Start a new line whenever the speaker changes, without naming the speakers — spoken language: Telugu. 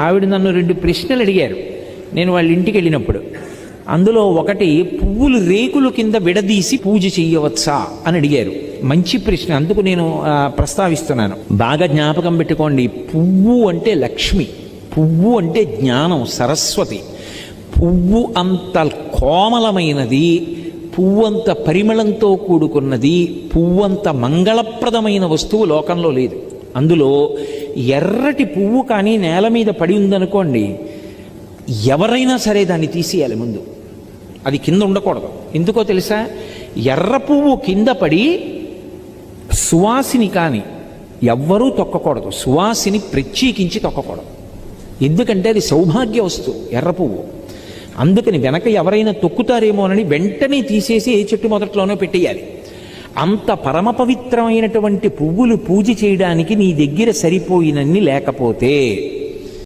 ఆవిడ నన్ను 2 ప్రశ్నలు అడిగారు నేను వాళ్ళ ఇంటికి వెళ్ళినప్పుడు. అందులో ఒకటి, పువ్వులు రేకులు కింద విడదీసి పూజ చెయ్యవచ్చా అని అడిగారు. మంచి ప్రశ్న, అందుకు నేను ప్రస్తావిస్తున్నాను. బాగా జ్ఞాపకం పెట్టుకోండి, పువ్వు అంటే లక్ష్మి, పువ్వు అంటే జ్ఞానం, సరస్వతి. పువ్వు అంత కోమలమైనది, పువ్వంత పరిమళంతో కూడుకున్నది, పువ్వంత మంగళప్రదమైన వస్తువు లోకంలో లేదు. అందులో ఎర్రటి పువ్వు కానీ నేల మీద పడి ఉందనుకోండి, ఎవరైనా సరే దాన్ని తీసేయాలి ముందు, అది కింద ఉండకూడదు. ఎందుకో తెలుసా? ఎర్ర పువ్వు కింద పడి సువాసిని కానీ ఎవ్వరూ తొక్కకూడదు, సువాసిని ప్రత్యేకించి తొక్కకూడదు. ఎందుకంటే అది సౌభాగ్య వస్తువు ఎర్ర పువ్వు. అందుకని వెనక ఎవరైనా తొక్కుతారేమోనని వెంటనే తీసేసి ఏ చెట్టు మొదట్లోనో పెట్టేయాలి. అంత పరమ పవిత్రమైనటువంటి పువ్వులు పూజ చేయడానికి నీ దగ్గర సరిపోయినన్ని లేకపోతే